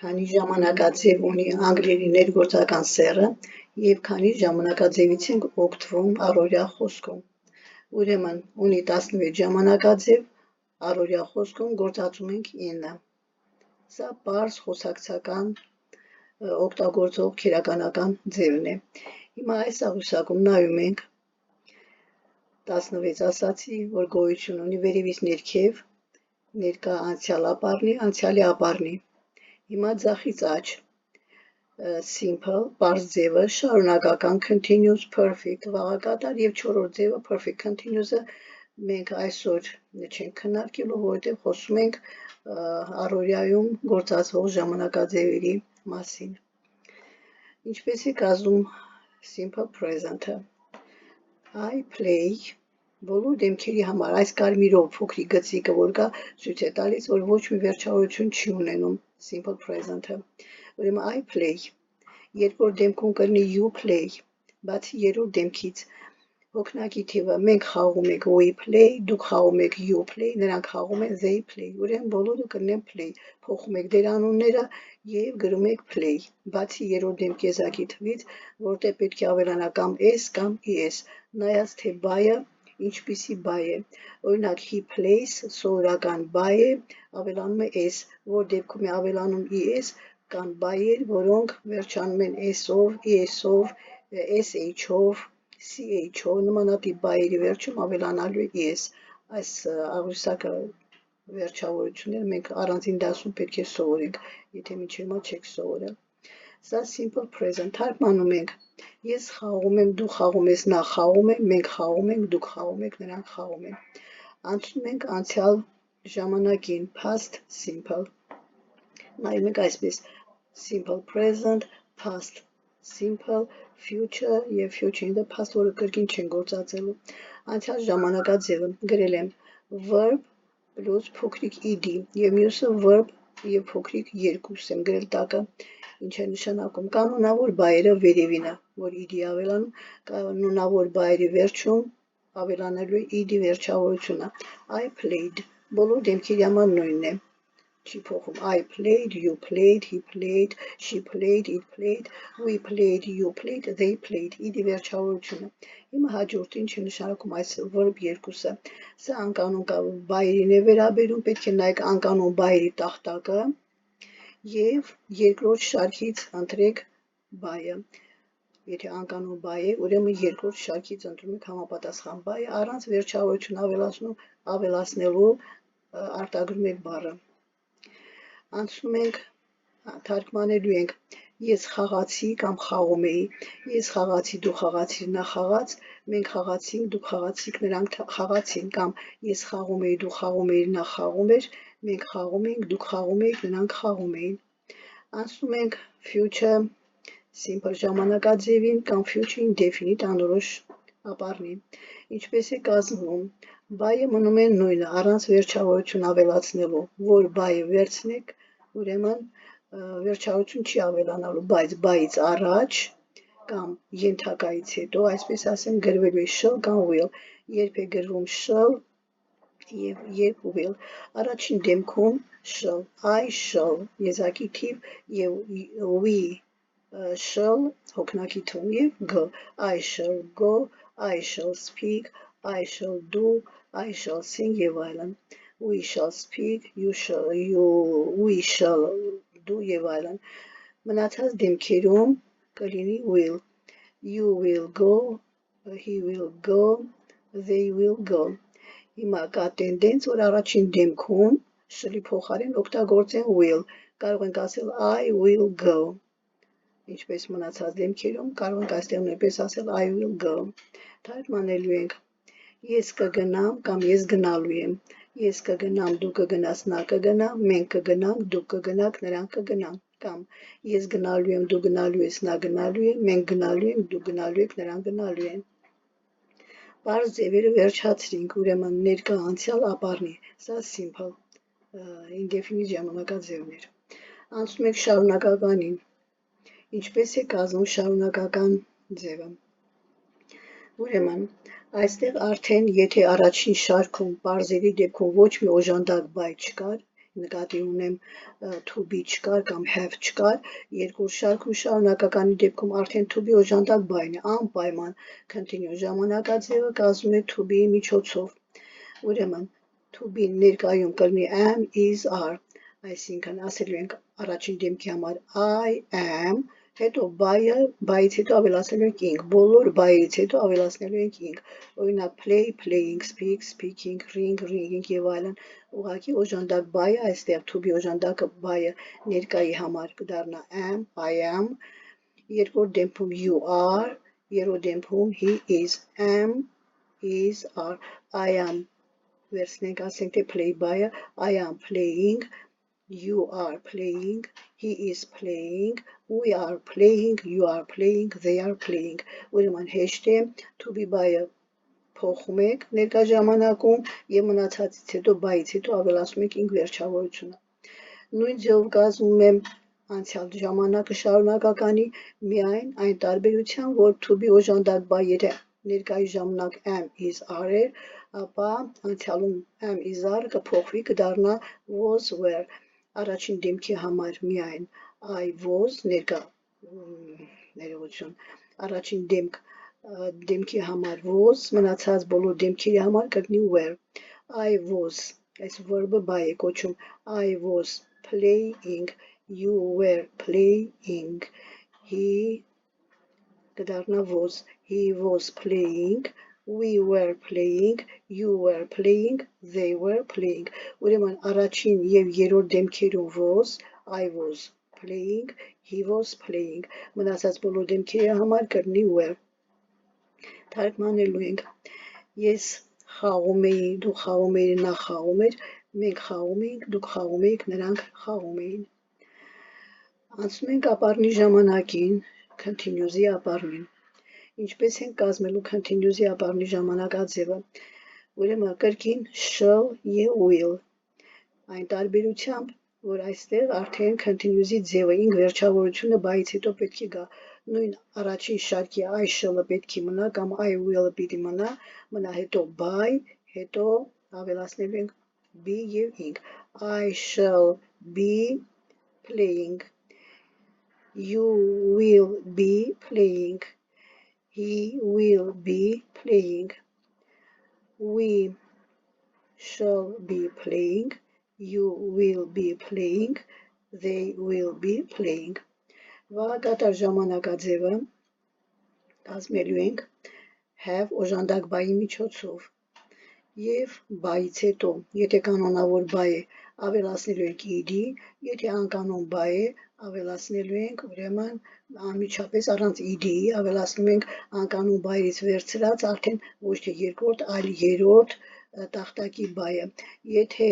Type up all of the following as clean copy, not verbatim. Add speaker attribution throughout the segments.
Speaker 1: Քանի ժամանակաձև ունի անգլերի ներգործական սեռը և քանի ժամանակաձևից ենք օգտվում առօրյա խոսքում։ Ուրեմն ունի 16 ժամանակաձև, առօրյա խոսքում գործածում ենք 9։ Սա պարզ խոսակցական օգտագործող քերականական ձևն է։ Հիմա այս աղյուսակում նայում ենք 16 ասացի, որ գոյություն ունի վերևից ներքև, ներկա անցյալ ապառնի, անցյալի ապառնի։ Հիմա ձախից աջ simple, պարզ ձևը, շարունակական continuous, perfect, վաղակատար և չորրորդ ձևը perfect continuous-ը մենք այսօր չենք քննարկելու, որովհետև խոսում ենք առօրյայում գործածվող ժամանակաձևերի մասին։ Ինչպես է կազմում simple present-ը։ I play բոլոր դեմքերի համար այս կարմիրով փոքրիկ գծիկը, որ կա, ցույց է տալիս, որ ոչ մի վերջավորություն չի ունենում simple present-ը։ Ուրեմն I play, երկրորդ դեմքում կլինի you play, բացի երրորդ դեմքից հոգնակի թիվը մենք խաղում ենք we play, դուք խաղում եք you play, նրանք խաղում են they play, ուրեմն բոլորը կլինեն play, փոխում եք դերանունները և գրում եք play, բացի երրորդ դեմքի եզակի թվից, որտեղ պետք է ավելանա կամ s կամ es, նայած թե բայը ինչպիսի բայ է, օրինակ he plays սովորական բայ է, ավելանում է s, որ դեպքում է ավելանում es, կան բայեր, որոնք վերջանում են s-ով, es-ով, sh-ով, ch-ով, նմանատիպ բայերի վերջում ավելանալու է es, այս աղյուսակը վերջավորությունները մենք առանձին դասում պետք է սովորենք, եթե մինչև հիմա չեք սովորել։ Սա simple present, թարգմանում ենք, ես խաղում եմ, դու խաղում ես, նա խաղում է, մենք խաղում ենք, դուք խաղում եք, նրանք խաղում են։ Անցնում ենք անցյալ ժամանակին, past simple։ Նայում ենք այսպես, simple present, past simple, future և future in the past, որը կրկին չեն գործածելու։ Անցյալ ժամանակաձևը գրել եմ verb plus փոքրիկ ed և մյուսը verb և փոքրիկ երկուս եմ գրել տակը, ինչ է նշանակում կանոնավոր բայերը վերևինը, որ ed ավելանում, կանոնավոր բայերի վերջում ավելանելու է ed վերջավորությունը։ I played, բոլոր դեմքերի համար նույնն է, չի փոխում, I played, you played, he played, she played, it played, we played, you played, they played, ed վերջավորությունը։ Հիմա հաջորդը ինչ է նշանակում այս verb երկուսը, սա անկանոն բայերին է վերաբերում, պետք է նայեք անկանոն բայերի տախտակը և երկրորդ շարքից ընտրեք բայը, եթե անկանոն բայ է, ուրեմն երկրորդ շարքից ընտրում եք համապատասխան բայը, առանց վերջավորություն ավելացնելու արտագրում եք բառը։ Անցնում ենք, թարգմանելու ենք, ես խաղացի կամ խաղում էի, ես խաղացի, դու խաղացիր, նա խաղաց, մենք խաղացինք, դուք խաղացիք, նրանք խաղացին, կամ ես խաղում էի, դու խաղում էիր, նա խաղում էր, մենք խաղում էինք, դուք խաղում էիք, նրանք խաղում էին։ Անցնում ենք future simple ժամանակաձևին կամ future indefinite անորոշ ապառնի։ Ինչպես է կազմվում, բայը մնում է նույնը, առանց վերջավորություն ավելացնելու, որ բայը վերցնեք, ուրեմն վերջավորություն չի ավելանալու, բայց բայից առաջ կամ ենթակայից հետո, այսպես ասեմ, գրվելու է shall կամ will, երբ է գրվում shall և երբ will, առաջին դեմքում shall, I shall, եզակի թիվ և we shall, հոգնակի թվում և go, I shall go, I shall speak, I shall do, I shall sing և այլն, we shall speak, we shall do և այլն, մնացած դեմքերում կլինի will, you will go, he will go, they will go, հիմա կա տենդենց, որ առաջին դեմքում shall-ի փոխարեն օգտագործեն will, կարող ենք ասել I will go, ինչպես մնացած դեմքերում, կարող ենք այստեղ նույնպես ասել I will go, թարգմանելու ենք, ես կգնամ կամ ես գնալու եմ, ես կգնամ, դու կգնաս, նա կգնա, մենք կգնանք, դուք կգնաք, նրանք կգնան, կամ ես գնալու եմ, դու գնալու ես, նա գնալու է, մենք գնալու ենք, դուք գնալու եք, նրանք գնալու են։ Պարզ ձևերը վերջացրինք, ուրեմն ներկա անցյալ ապառնի, սա simple indefinite ժամանակաձևներ։ Անցնում ենք շարունակականին, ինչպես է կազմում շարունակական ձևը։ Ուրեմն, այստեղ արդեն եթե առաջին շարքում պարզերի դեպքում ոչ մի օժանդակ բայ չկար, նկատի ունեմ to be չկար կամ have չկար, երկրորդ շարքում շարունակականի դեպքում արդեն to be օժանդակ բայն է, անպայման continue ժամանակաձևը կազմում է to be-ի միջոցով, ուրեմն to be ներկայում կլինի am, is, are, այսինքն ասելու ենք առաջին դեմքի համար I am, հետո բայը, բայից հետո ավելացնելու ենք ing, բոլոր բայից հետո ավելացնելու ենք ing, օրինակ play, playing, speak, speaking, ring, ringing եւ այլն, ուղղակի օժանդակ բայը այստեղ to be օժանդակը բայը ներկայի համար կդառնա am, I am, երկրորդ դեպքում you are, երրորդ դեպքում he is, am, is, are, I am, վերցնենք ասենք թե play բայը, I am playing, you are playing, he is playing, we are playing, you are playing, they are playing, ուրեմն հեշտ է to be բայը փոխում եք ներկա ժամանակում եւ մնացածից հետո բայից հետո ավելացնում եք ing վերջավորությունը, նույն ձևով կազմում եմ անցյալ ժամանակը շարունակականի միայն այն տարբերությամբ, որ to be օժանդակ բայ եթե ներկայի ժամանակ am, is, are էր, ապա անցյալում am, is, are կփոխվի կդառնա was, were, առաջին դեմքի համար միայն I was ներկա ներողություն առաջին դեմքի համար was մնացած բոլոր դեմքերի համար կգնի were I was այս verb-ը բայ է կոչում I was playing you were playing he կդառնա was he was playing we were playing, you were playing, they were playing. Ուրեմն առաջին եւ երրորդ դեմքերում was, I was playing, he was playing. Մնացած բոլոր դեմքերի համար կրնի were. Թարգմանելու ենք. Ես խաղում էի, դու խաղում էիր, նա խաղում էր, մենք խաղում էինք, դուք խաղում էիք, նրանք խաղում էին. Անցնում ենք ապառնի ժամանակին, continuous-ի ապառնին. Ինչպես ենք կազմելու continuous-ի ապառնի ժամանակաձևը, ուրեմն կրկին shall եւ will, այն տարբերությամբ, որ այստեղ արդեն continuous-ի ձևը ing վերջավորությունը բայից հետո պետք է գա, նույն առաջին շարքի I shall-ը պետք է մնա կամ I will-ը պիտի մնա հետո by, հետո ավելացնելու ենք be եւ ing, I shall be playing, you will be playing, he will be playing, we shall be playing, you will be playing, they will be playing. Վաղակատար ժամանակաձևը կազմելու ենք have օժանդակ բայի միջոցով եւ բայից հետո, եթե կանոնավոր բայ է, ավելացնելու ենք ed, եթե անկանոն բայ է, ավելացնելու ենք ուրեմն անմիջապես առանց ed-ի ավելացնում ենք անկանոն բայից վերցրած արդեն ոչ թե երկրորդ, այլ երրորդ տախտակի բայը, եթե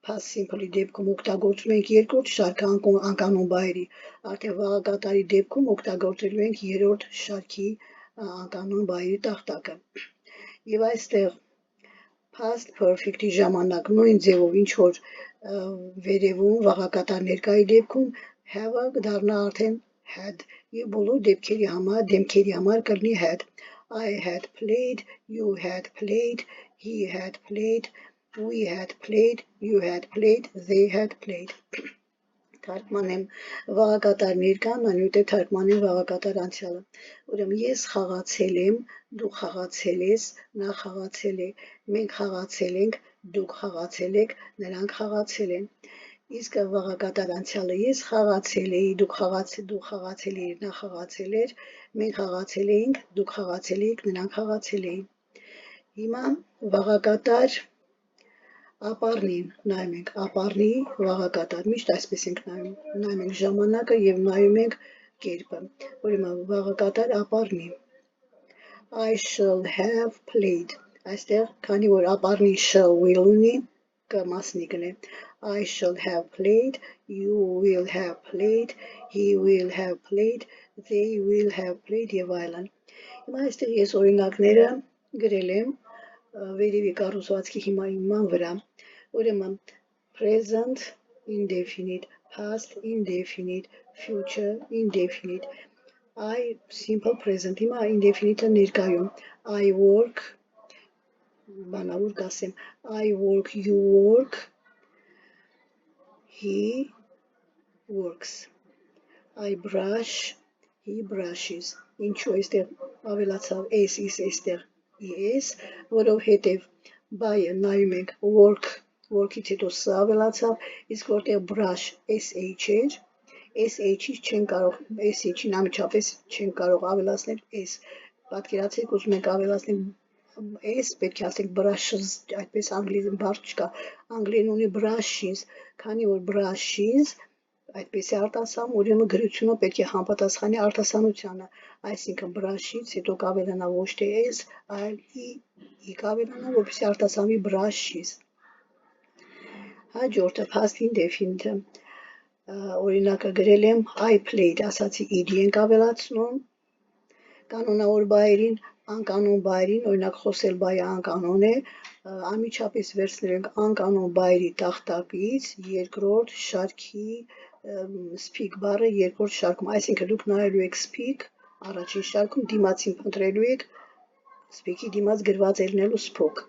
Speaker 1: past simple-ի դեպքում օգտագործում ենք երկրորդ շարքը անկանոն բայերի, արդեն վաղակատարի դեպքում օգտագործելու ենք երրորդ շարքի անկանոն բայերի տախտակը եւ այստեղ past perfect-ի ժամանակ նույն ձևով ինչ որ վերևում վաղակատար ներկայի դեպքում have-ը կդառնա արդեն had եւ բոլոր դեմքերի համար կլինի had I had played, you had played, he had played, we had played, you had played, they had played. Թարգմանեմ վաղակատար ներկան, անյութ է թարգմանեմ վաղակատար անցյալը. Ուրեմն ես խաղացել եմ, դու խաղացել ես, նա խաղացել է, մենք խաղացել ենք, դուք խաղացել եք, նրանք խաղացել են. Իսկ վաղակատար անցյալը ես խաղացել էի, դու խաղացել էիր, նա խաղացել էր, մենք խաղացել էինք, դուք խաղացել էիք, նրանք խաղացել էին. Հիմա վաղակատար ապառնին նայում ենք, ապառնի վաղակատար, միշտ այսպես ենք նայում ենք ժամանակը և նայում ենք կերպը, ուրեմն վաղակատար ապառնի, I shall have played, այստեղ քանի որ ապառնի shall will ունի, կմասնիկն է, I shall have played, you will have played, he will have played, they will have played և այլն, հիմա այստեղ ես օրինակները գրել եմ վերևի կառուցվածքի հիման վրա, ուրեմն present indefinite, past indefinite, future indefinite, I simple present, հիմա indefinite-ը ներկայում, I work, բանավոր կասեմ, I work, you work, he works. I brush, he brushes. Ինչու այստեղ ավելացավ s is այստեղ es, որովհետև բայը նայում ենք work-ից հետո s ավելացավ, իսկ որտեղ brush sh էր, sh-ից չեն կարող, sh-ին ամիջապես չեն կարող ավելացնել s, պատկերացրեք ուզում ենք ավելացնել s, պետք է ասենք brushes, այդպես անգլերեն բառ չկա, անգլերեն ունի brushes, քանի որ brushes այդպես է արտասանում, ուրեմն գրությունը պետք է համապատասխանի արտասանությանը, այսինքն brush-ից հետո կավելանա ոչ թե s, այլ e կավելանա, որպեսզի արտասանվի brushes։ Հաջորդը past indefinite, օրինակը գրել եմ I played, ասացի ed ենք ավելացնում, կանոնավոր բայերին, անկանոն բայերին, օրինակ խոսել բայը անկանոն է, անմիջապես վերցնել ենք անկանոն բայերի տախտակից երկրորդ շարքի speak բառը երկրորդ շարքում, այսինքն դուք նայելու եք speak, առաջին շարքում դիմացին փնտրելու եք speak-ի դիմաց գրված ելնելու spoke,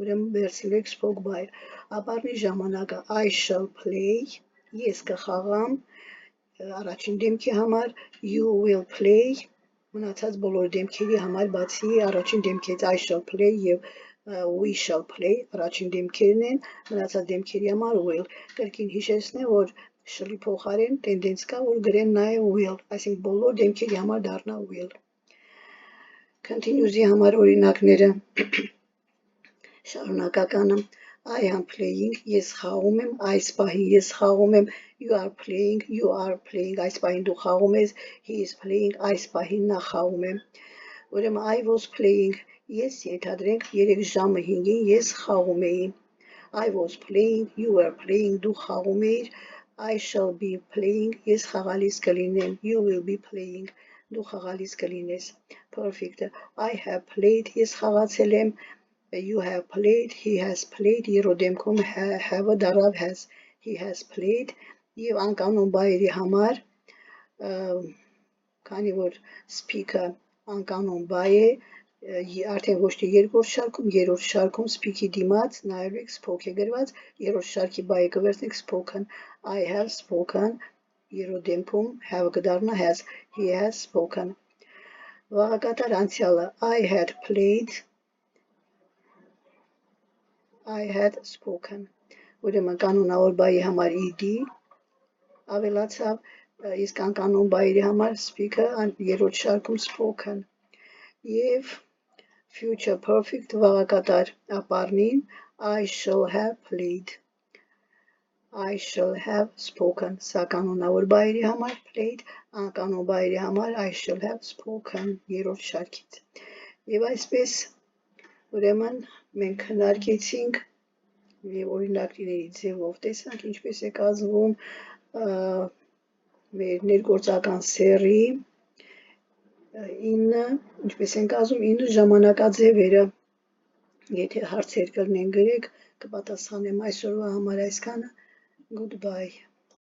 Speaker 1: ուրեմն վերցնելու եք spoke բայը, ապառնի ժամանակը I shall play, ես կխաղամ, առաջին դեմքի համար you will play, մնացած բոլոր դեմքերի համար բացի առաջին դեմքից I shall play և we shall play, առաջին դեմքերն են, մնացած դեմքերի համար will, կրկին հիշեցնեմ, որ shall-ի փոխարեն տենդենց կա, որ գրեն նաև will, այսինքն բոլոր դեմքերի համար դառնա will։ Continuous-ի համար օրինակները շարունակականը I am playing, ես խաղում եմ, այս պահին ես խաղում եմ, you are playing, այս պահին դու խաղում ես, he is playing, այս պահին նա խաղում է։ Ուրեմն I was playing, ես ենթադրենք 3 ժամը 5-ին ես խաղում էի։ I was playing, you were playing, դու խաղում էիր, I shall be playing, ես խաղալիս կլինեմ, you will be playing, դու խաղալիս կլինես։ Perfect, I have played, ես խաղացել եմ, you have played, he has played, երրորդ դեմքում have-ը դառավ has, he has played, և անկանոն բայերի համար, քանի որ speak-ը անկանոն բայ է, արդեն ոչ թե երկրորդ շարքում, երրորդ շարքում speak-ի դիմաց նայելու եք spoke է գրված, երրորդ շարքի բայը կվերցնեք spoken, I have spoken, երրորդ դեմքում have կդառնա has, he has spoken։ Վաղակատար անցյալը I had played, I had spoken, ուրեմն կանոնավոր բայի համար ed ավելացավ, իսկ անկանոն բայերի համար speak-ը երրորդ շարքում spoken, և future perfect վաղակատար ապառնին I shall have played, I shall have spoken, սա կանոնավոր բայերի համար played, անկանոն բայերի համար I shall have spoken երրորդ շարքից։ Եվ այսպես ուրեմն մենք քննարկեցինք և օրինակների ձևով տեսանք ինչպես է կազմվում մեր ներգործական սեռի 9, ինչպես են կազմում 9 ժամանակաձևերը։ Եթե հարցեր կլինեն գրեք, կպատասխանեմ այսօրվա համար այսքանը, goodbye։